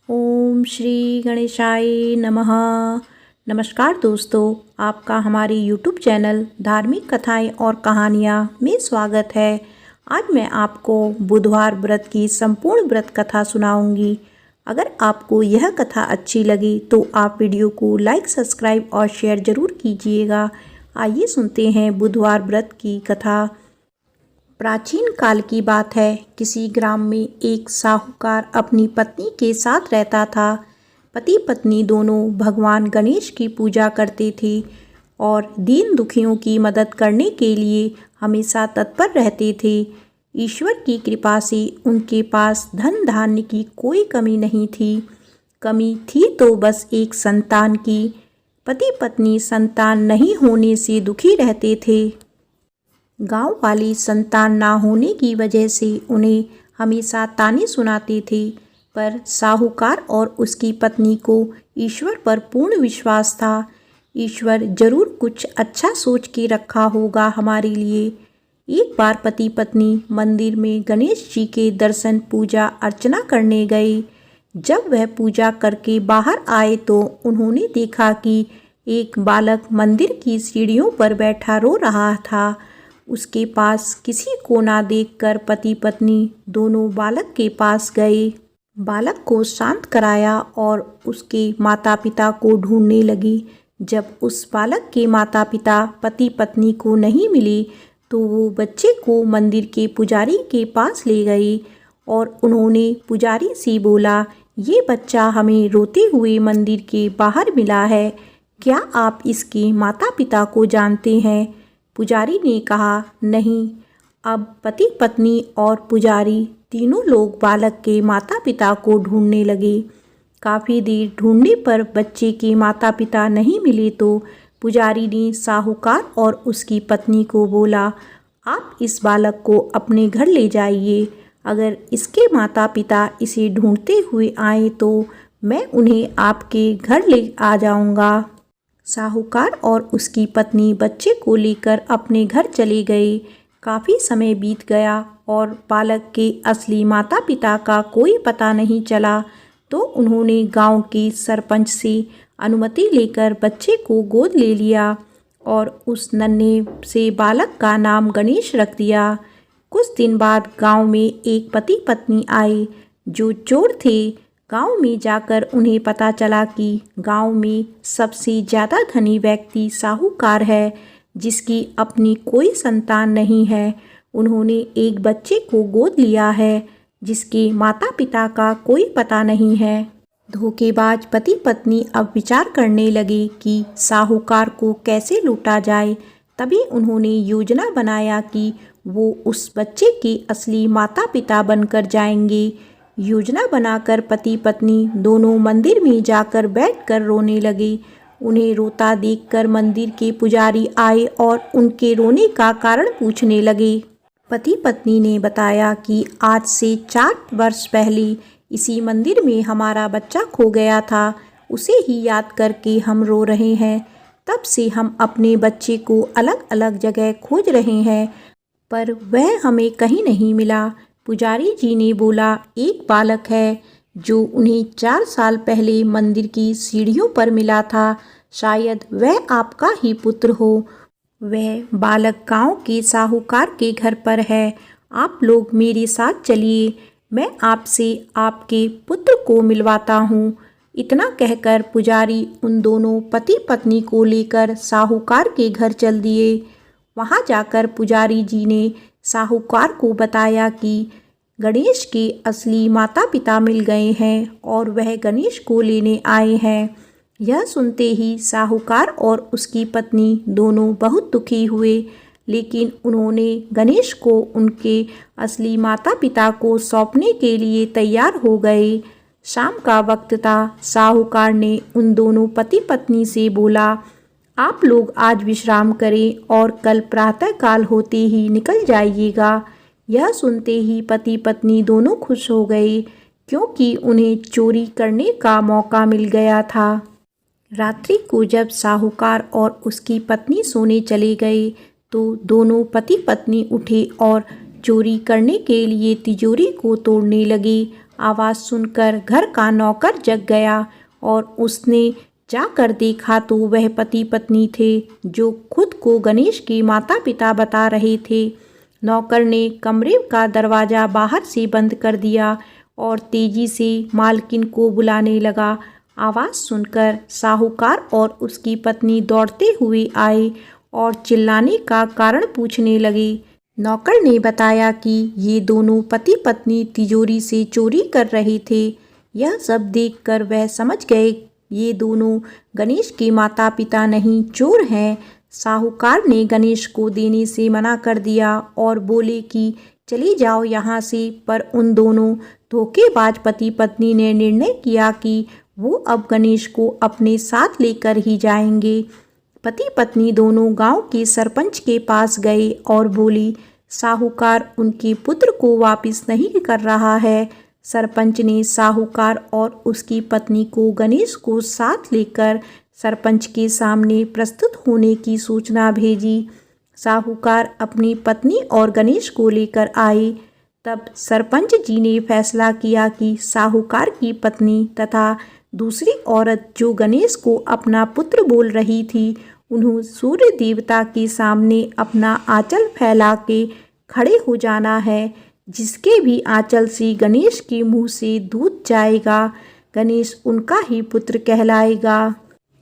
ओम श्री गणेशाय नमः। नमस्कार दोस्तों, आपका हमारे YouTube चैनल धार्मिक कथाएं और कहानियां में स्वागत है। आज मैं आपको बुधवार व्रत की संपूर्ण व्रत कथा सुनाऊंगी। अगर आपको यह कथा अच्छी लगी तो आप वीडियो को लाइक, सब्सक्राइब और शेयर ज़रूर कीजिएगा। आइए सुनते हैं बुधवार व्रत की कथा। प्राचीन काल की बात है। किसी ग्राम में एक साहूकार अपनी पत्नी के साथ रहता था। पति पत्नी दोनों भगवान गणेश की पूजा करते थे और दीन दुखियों की मदद करने के लिए हमेशा तत्पर रहते थे। ईश्वर की कृपा से उनके पास धन धान्य की कोई कमी नहीं थी। कमी थी तो बस एक संतान की। पति पत्नी संतान नहीं होने से दुखी रहते थे। गांव वाली संतान ना होने की वजह से उन्हें हमेशा ताने सुनाते थे, पर साहूकार और उसकी पत्नी को ईश्वर पर पूर्ण विश्वास था। ईश्वर जरूर कुछ अच्छा सोच के रखा होगा हमारे लिए। एक बार पति पत्नी मंदिर में गणेश जी के दर्शन पूजा अर्चना करने गए। जब वह पूजा करके बाहर आए तो उन्होंने देखा कि एक बालक मंदिर की सीढ़ियों पर बैठा रो रहा था। उसके पास किसी को ना देखकर पति पत्नी दोनों बालक के पास गए। बालक को शांत कराया और उसके माता पिता को ढूंढने लगी। जब उस बालक के माता पिता पति पत्नी को नहीं मिले तो वो बच्चे को मंदिर के पुजारी के पास ले गए और उन्होंने पुजारी से बोला, ये बच्चा हमें रोते हुए मंदिर के बाहर मिला है। क्या आप इसके माता पिता को जानते हैं? पुजारी ने कहा, नहीं। अब पति पत्नी और पुजारी तीनों लोग बालक के माता पिता को ढूंढने लगे। काफ़ी देर ढूंढने पर बच्चे के माता पिता नहीं मिले तो पुजारी ने साहूकार और उसकी पत्नी को बोला, आप इस बालक को अपने घर ले जाइए। अगर इसके माता पिता इसे ढूंढते हुए आए तो मैं उन्हें आपके घर ले आ जाऊंगा। साहूकार और उसकी पत्नी बच्चे को लेकर अपने घर चले गए। काफ़ी समय बीत गया और बालक के असली माता पिता का कोई पता नहीं चला तो उन्होंने गांव के सरपंच से अनुमति लेकर बच्चे को गोद ले लिया और उस नन्हे से बालक का नाम गणेश रख दिया। कुछ दिन बाद गांव में एक पति पत्नी आए जो चोर थे। गांव में जाकर उन्हें पता चला कि गांव में सबसे ज़्यादा धनी व्यक्ति साहूकार है, जिसकी अपनी कोई संतान नहीं है। उन्होंने एक बच्चे को गोद लिया है जिसके माता पिता का कोई पता नहीं है। धोखेबाज पति पत्नी अब विचार करने लगे कि साहूकार को कैसे लूटा जाए। तभी उन्होंने योजना बनाया कि वो उस बच्चे के असली माता पिता बनकर जाएंगे। योजना बनाकर पति पत्नी दोनों मंदिर में जाकर बैठकर रोने लगे। उन्हें रोता देखकर मंदिर के पुजारी आए और उनके रोने का कारण पूछने लगे। पति पत्नी ने बताया कि आज से 4 वर्ष पहले इसी मंदिर में हमारा बच्चा खो गया था। उसे ही याद करके हम रो रहे हैं। तब से हम अपने बच्चे को अलग अलग जगह खोज रहे हैं, पर वह हमें कहीं नहीं मिला। पुजारी जी ने बोला, एक बालक है जो उन्हें 4 साल पहले मंदिर की सीढ़ियों पर मिला था। शायद वह आपका ही पुत्र हो। वह बालक गांव के साहूकार के घर पर है। आप लोग मेरे साथ चलिए, मैं आपसे आपके पुत्र को मिलवाता हूँ। इतना कहकर पुजारी उन दोनों पति पत्नी को लेकर साहूकार के घर चल दिए। वहाँ जाकर पुजारी जी ने साहूकार को बताया कि गणेश के असली माता पिता मिल गए हैं और वह गणेश को लेने आए हैं। यह सुनते ही साहूकार और उसकी पत्नी दोनों बहुत दुखी हुए, लेकिन उन्होंने गणेश को उनके असली माता पिता को सौंपने के लिए तैयार हो गए। शाम का वक्त था। साहूकार ने उन दोनों पति पत्नी से बोला, आप लोग आज विश्राम करें और कल प्रातःकाल होते ही निकल जाइएगा। यह सुनते ही पति पत्नी दोनों खुश हो गए, क्योंकि उन्हें चोरी करने का मौका मिल गया था। रात्रि को जब साहूकार और उसकी पत्नी सोने चले गए तो दोनों पति पत्नी उठे और चोरी करने के लिए तिजोरी को तोड़ने लगे। आवाज़ सुनकर घर का नौकर जग गया और उसने जाकर देखा तो वह पति पत्नी थे जो खुद को गणेश के माता पिता बता रहे थे। नौकर ने कमरे का दरवाज़ा बाहर से बंद कर दिया और तेजी से मालकिन को बुलाने लगा। आवाज़ सुनकर साहूकार और उसकी पत्नी दौड़ते हुए आए और चिल्लाने का कारण पूछने लगे। नौकर ने बताया कि ये दोनों पति पत्नी तिजोरी से चोरी कर रहे थे। यह सब देखकर वह समझ गए ये दोनों गणेश के माता पिता नहीं, चोर हैं। साहूकार ने गणेश को देने से मना कर दिया और बोले कि चले जाओ यहाँ से, पर उन दोनों धोखेबाज पति पत्नी ने निर्णय किया कि वो अब गणेश को अपने साथ लेकर ही जाएंगे। पति पत्नी दोनों गांव के सरपंच के पास गए और बोली, साहूकार उनके पुत्र को वापस नहीं कर रहा है। सरपंच ने साहूकार और उसकी पत्नी को गणेश को साथ लेकर सरपंच के सामने प्रस्तुत होने की सूचना भेजी। साहूकार अपनी पत्नी और गणेश को लेकर आए। तब सरपंच जी ने फैसला किया कि साहूकार की पत्नी तथा दूसरी औरत जो गणेश को अपना पुत्र बोल रही थी, उन्हें सूर्य देवता के सामने अपना आंचल फैला के खड़े हो जाना है। जिसके भी आंचल से गणेश के मुंह से दूध जाएगा, गणेश उनका ही पुत्र कहलाएगा।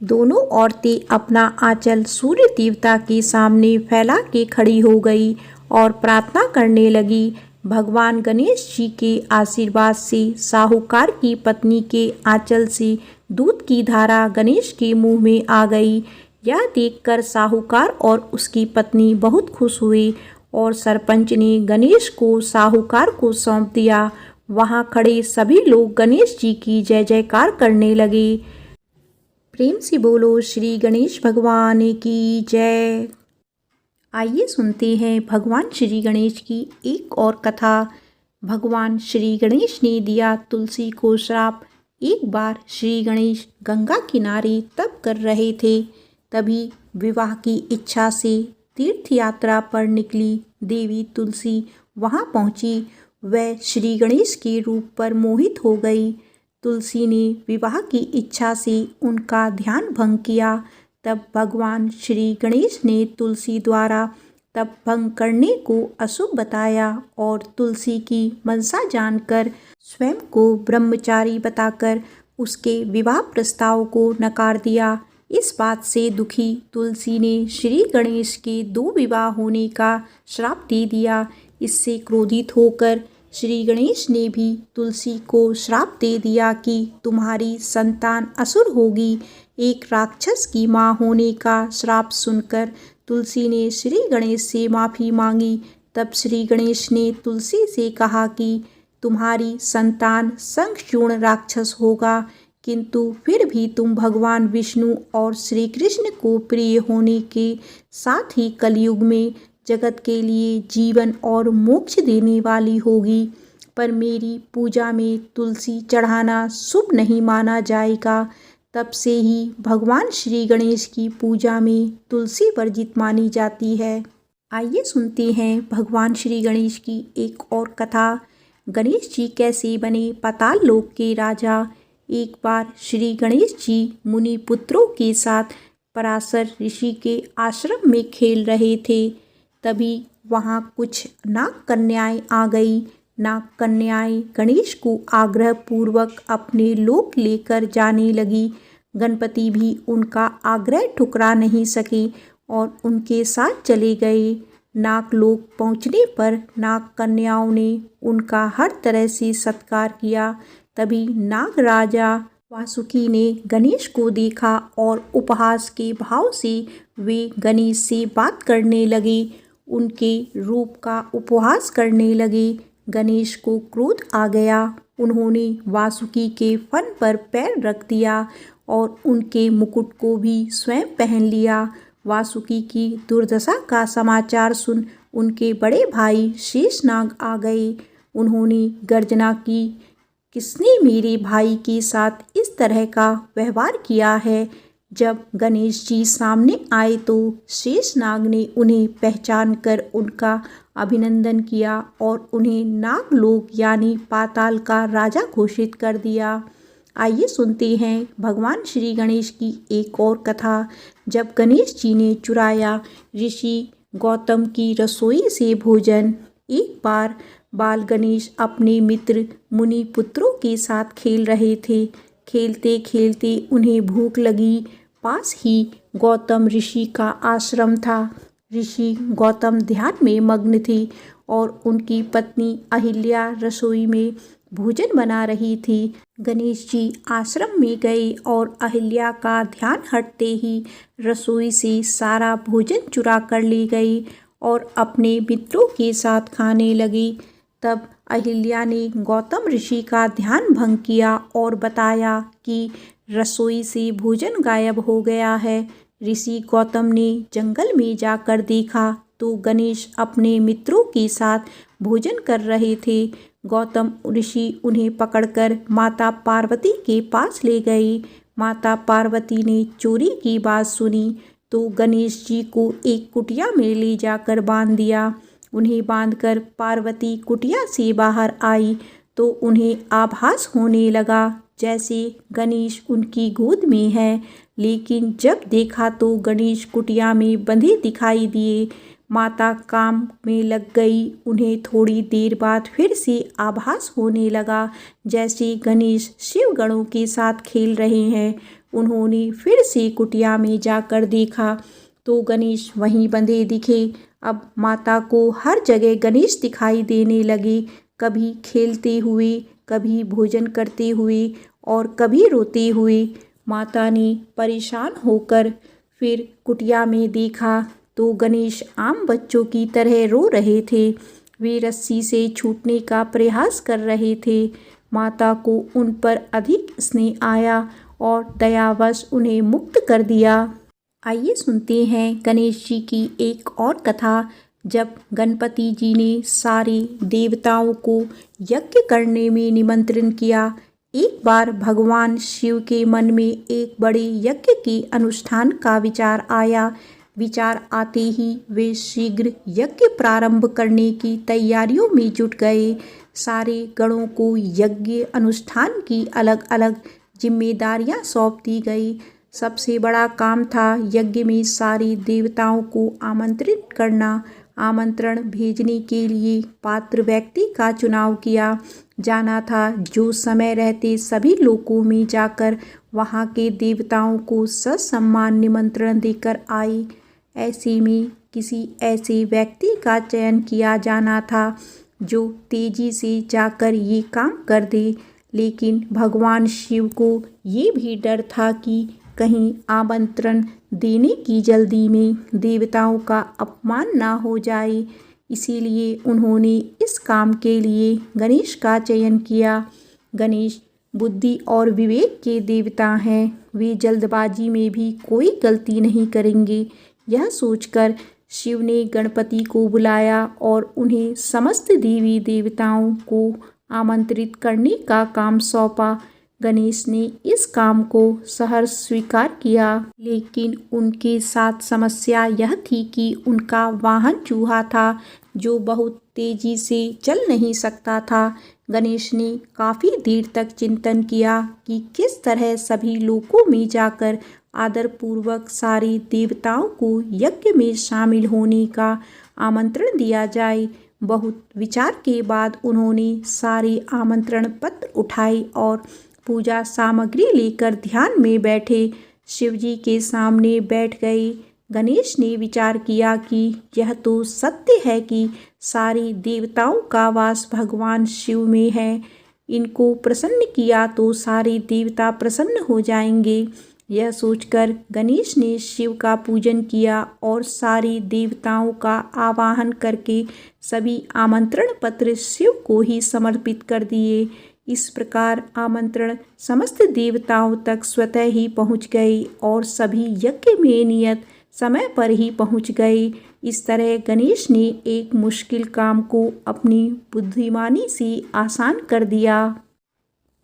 दोनों औरतें अपना आंचल सूर्य देवता के सामने फैला के खड़ी हो गई और प्रार्थना करने लगी। भगवान गणेश जी के आशीर्वाद से साहूकार की पत्नी के आंचल से दूध की धारा गणेश के मुंह में आ गई। यह देखकर साहूकार और उसकी पत्नी बहुत खुश हुए और सरपंच ने गणेश को साहूकार को सौंप दिया। वहां खड़े सभी लोग गणेश जी की जय जयकार करने लगे। प्रेम से बोलो श्री गणेश भगवान की जय। आइए सुनते हैं भगवान श्री गणेश की एक और कथा। भगवान श्री गणेश ने दिया तुलसी को श्राप। एक बार श्री गणेश गंगा किनारे तप कर रहे थे, तभी विवाह की इच्छा से तीर्थ यात्रा पर निकली देवी तुलसी वहां पहुंची। वह श्री गणेश के रूप पर मोहित हो गई। तुलसी ने विवाह की इच्छा से उनका ध्यान भंग किया। तब भगवान श्री गणेश ने तुलसी द्वारा तप भंग करने को अशुभ बताया और तुलसी की मनसा जानकर स्वयं को ब्रह्मचारी बताकर उसके विवाह प्रस्ताव को नकार दिया। इस बात से दुखी तुलसी ने श्री गणेश के 2 विवाह होने का श्राप दे दिया। इससे क्रोधित होकर श्री गणेश ने भी तुलसी को श्राप दे दिया कि तुम्हारी संतान असुर होगी। एक राक्षस की मां होने का श्राप सुनकर तुलसी ने श्री गणेश से माफ़ी मांगी। तब श्री गणेश ने तुलसी से कहा कि तुम्हारी संतान शंखचूर्ण राक्षस होगा, किंतु फिर भी तुम भगवान विष्णु और श्री कृष्ण को प्रिय होने के साथ ही कलयुग में जगत के लिए जीवन और मोक्ष देने वाली होगी। पर मेरी पूजा में तुलसी चढ़ाना शुभ नहीं माना जाएगा। तब से ही भगवान श्री गणेश की पूजा में तुलसी वर्जित मानी जाती है। आइए सुनते हैं भगवान श्री गणेश की एक और कथा। गणेश जी कैसे बने पाताल लोक के राजा। एक बार श्री गणेश जी मुनि पुत्रों के साथ पराशर ऋषि के आश्रम में खेल रहे थे। तभी वहाँ कुछ नाग कन्याएं आ गई। नाग कन्याएं गणेश को आग्रह पूर्वक अपने लोक लेकर जाने लगी। गणपति भी उनका आग्रह ठुकरा नहीं सके और उनके साथ चले गए। नागलोक पहुँचने पर नाग कन्याओं ने उनका हर तरह से सत्कार किया। तभी नाग राजा वासुकी ने गणेश को देखा और उपहास के भाव से वे गणेश से बात करने लगे, उनके रूप का उपहास करने लगे। गणेश को क्रोध आ गया। उन्होंने वासुकी के फन पर पैर रख दिया और उनके मुकुट को भी स्वयं पहन लिया। वासुकी की दुर्दशा का समाचार सुन उनके बड़े भाई शेषनाग आ गए। उन्होंने गर्जना की, किसने मेरे भाई के साथ इस तरह का व्यवहार किया है। जब गणेश जी सामने आए तो शेषनाग ने उन्हें पहचान कर उनका अभिनंदन किया और उन्हें नागलोक यानी पाताल का राजा घोषित कर दिया। आइए सुनते हैं भगवान श्री गणेश की एक और कथा। जब गणेश जी ने चुराया ऋषि गौतम की रसोई से भोजन। एक बार बाल गणेश अपने मित्र मुनि पुत्रों के साथ खेल रहे थे। खेलते खेलते उन्हें भूख लगी। पास ही गौतम ऋषि का आश्रम था। ऋषि गौतम ध्यान में मग्न थे और उनकी पत्नी अहिल्या रसोई में भोजन बना रही थी। गणेश जी आश्रम में गए और अहिल्या का ध्यान हटते ही रसोई से सारा भोजन चुरा कर ले गई और अपने मित्रों के साथ खाने लगी। तब अहिल्या ने गौतम ऋषि का ध्यान भंग किया और बताया कि रसोई से भोजन गायब हो गया है। ऋषि गौतम ने जंगल में जाकर देखा तो गणेश अपने मित्रों के साथ भोजन कर रहे थे। गौतम ऋषि उन्हें पकड़कर माता पार्वती के पास ले गए। माता पार्वती ने चोरी की बात सुनी तो गणेश जी को एक कुटिया में ले जाकर बांध दिया। उन्हें बांधकर पार्वती कुटिया से बाहर आई तो उन्हें आभास होने लगा जैसे गणेश उनकी गोद में है, लेकिन जब देखा तो गणेश कुटिया में बंधे दिखाई दिए। माता काम में लग गई। उन्हें थोड़ी देर बाद फिर से आभास होने लगा जैसे गणेश शिव गणों के साथ खेल रहे हैं। उन्होंने फिर से कुटिया में जाकर देखा तो गणेश वहीं बंधे दिखे। अब माता को हर जगह गणेश दिखाई देने लगे, कभी खेलते हुए, कभी भोजन करते हुए और कभी रोते हुए। माता ने परेशान होकर फिर कुटिया में देखा तो गणेश आम बच्चों की तरह रो रहे थे। वे रस्सी से छूटने का प्रयास कर रहे थे। माता को उन पर अधिक स्नेह आया और दयावश उन्हें मुक्त कर दिया। आइए सुनते हैं गणेश जी की एक और कथा। जब गणपति जी ने सारे देवताओं को यज्ञ करने में निमंत्रण किया। एक बार भगवान शिव के मन में एक बड़े यज्ञ के अनुष्ठान का विचार आया। विचार आते ही वे शीघ्र यज्ञ प्रारंभ करने की तैयारियों में जुट गए। सारे गणों को यज्ञ अनुष्ठान की अलग अलग जिम्मेदारियां सौंप दी गई। सबसे बड़ा काम था यज्ञ में सारे देवताओं को आमंत्रित करना। आमंत्रण भेजने के लिए पात्र व्यक्ति का चुनाव किया जाना था जो समय रहते सभी लोकों में जाकर वहां के देवताओं को ससम्मान निमंत्रण देकर आए। ऐसे में किसी ऐसे व्यक्ति का चयन किया जाना था जो तेजी से जाकर ये काम कर दे। लेकिन भगवान शिव को ये भी डर था कि कहीं आमंत्रण देने की जल्दी में देवताओं का अपमान ना हो जाए। इसीलिए उन्होंने इस काम के लिए गणेश का चयन किया। गणेश बुद्धि और विवेक के देवता हैं। वे जल्दबाजी में भी कोई गलती नहीं करेंगे। यह सोचकर शिव ने गणपति को बुलाया और उन्हें समस्त देवी देवताओं को आमंत्रित करने का काम सौंपा। गणेश ने इस काम को सहर्ष स्वीकार किया, लेकिन उनके साथ समस्या यह थी कि उनका वाहन चूहा था जो बहुत तेजी से चल नहीं सकता था। गणेश ने काफ़ी देर तक चिंतन किया कि किस तरह सभी लोकों में जाकर आदरपूर्वक सारे देवताओं को यज्ञ में शामिल होने का आमंत्रण दिया जाए। बहुत विचार के बाद उन्होंने सारे आमंत्रण पत्र उठाए और पूजा सामग्री लेकर ध्यान में बैठे शिवजी के सामने बैठ गए। गणेश ने विचार किया कि यह तो सत्य है कि सारे देवताओं का वास भगवान शिव में है। इनको प्रसन्न किया तो सारे देवता प्रसन्न हो जाएंगे। यह सोचकर गणेश ने शिव का पूजन किया और सारे देवताओं का आवाहन करके सभी आमंत्रण पत्र शिव को ही समर्पित कर दिए। इस प्रकार आमंत्रण समस्त देवताओं तक स्वतः ही पहुंच गए और सभी यज्ञ में नियत समय पर ही पहुंच गए। इस तरह गणेश ने एक मुश्किल काम को अपनी बुद्धिमानी से आसान कर दिया।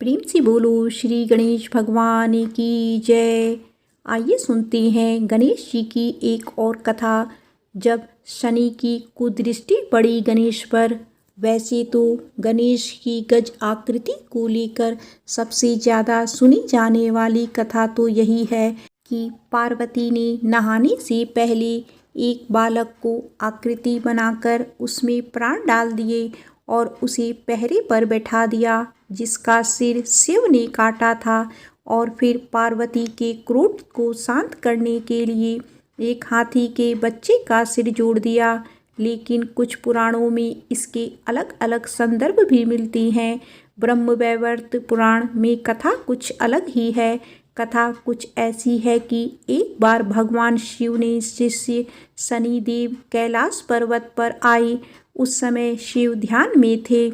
प्रेम से बोलो श्री गणेश भगवान की जय। आइए सुनते हैं गणेश जी की एक और कथा। जब शनि की कुदृष्टि पड़ी गणेश पर। वैसे तो गणेश की गज आकृति को लेकर सबसे ज़्यादा सुनी जाने वाली कथा तो यही है कि पार्वती ने नहाने से पहले एक बालक को आकृति बनाकर उसमें प्राण डाल दिए और उसे पहरे पर बैठा दिया, जिसका सिर शिव ने काटा था। और फिर पार्वती के क्रोध को शांत करने के लिए एक हाथी के बच्चे का सिर जोड़ दिया। लेकिन कुछ पुराणों में इसके अलग अलग संदर्भ भी मिलती हैं। ब्रह्मवैवर्त पुराण में कथा कुछ अलग ही है। कथा कुछ ऐसी है कि एक बार भगवान शिव ने शिष्य शनिदेव कैलाश पर्वत पर आए। उस समय शिव ध्यान में थे,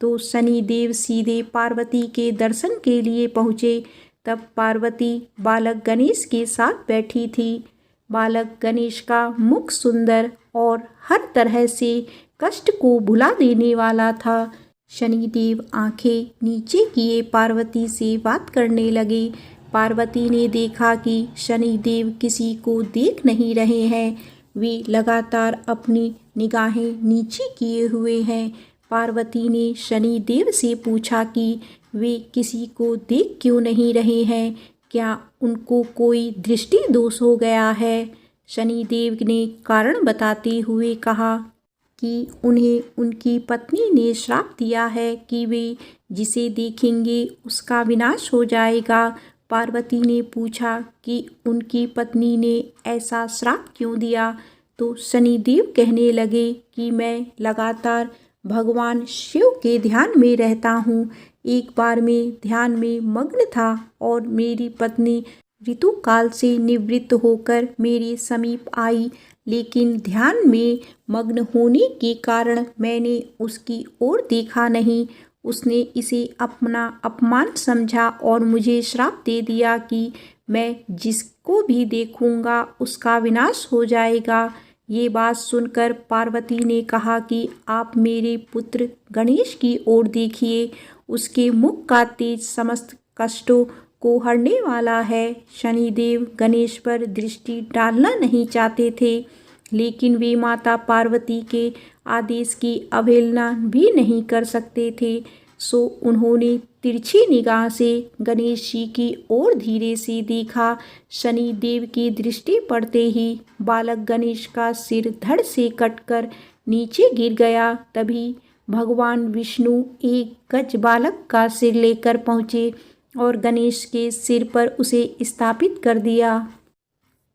तो शनिदेव सीधे पार्वती के दर्शन के लिए पहुँचे। तब पार्वती बालक गणेश के साथ बैठी थी। बालक गणेश का मुख सुंदर और हर तरह से कष्ट को भुला देने वाला था। शनिदेव आंखें नीचे किए पार्वती से बात करने लगे। पार्वती ने देखा कि शनिदेव किसी को देख नहीं रहे हैं, वे लगातार अपनी निगाहें नीचे किए हुए हैं। पार्वती ने शनिदेव से पूछा कि वे किसी को देख क्यों नहीं रहे हैं, क्या उनको कोई दृष्टि दोष हो गया है। शनिदेव ने कारण बताते हुए कहा कि उन्हें उनकी पत्नी ने श्राप दिया है कि वे जिसे देखेंगे उसका विनाश हो जाएगा। पार्वती ने पूछा कि उनकी पत्नी ने ऐसा श्राप क्यों दिया, तो शनिदेव कहने लगे कि मैं लगातार भगवान शिव के ध्यान में रहता हूँ। एक बार मैं ध्यान में मग्न था और मेरी पत्नी ऋतुकाल से निवृत्त होकर मेरे समीप आई, लेकिन ध्यान में मग्न होने के कारण मैंने उसकी ओर देखा नहीं। उसने इसे अपना अपमान समझा और मुझे श्राप दे दिया कि मैं जिसको भी देखूंगा उसका विनाश हो जाएगा। ये बात सुनकर पार्वती ने कहा कि आप मेरे पुत्र गणेश की ओर देखिए, उसके मुख का तेज समस्त कष्टों को हरने वाला है। शनिदेव गणेश पर दृष्टि डालना नहीं चाहते थे, लेकिन वे माता पार्वती के आदेश की अवहेलना भी नहीं कर सकते थे। सो उन्होंने तिरछी निगाह से गणेश जी की ओर धीरे से देखा। शनिदेव की दृष्टि पड़ते ही बालक गणेश का सिर धड़ से कटकर नीचे गिर गया। तभी भगवान विष्णु एक गज बालक का सिर लेकर पहुँचे और गणेश के सिर पर उसे स्थापित कर दिया।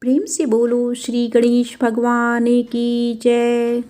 प्रेम से बोलो श्री गणेश भगवान की जय।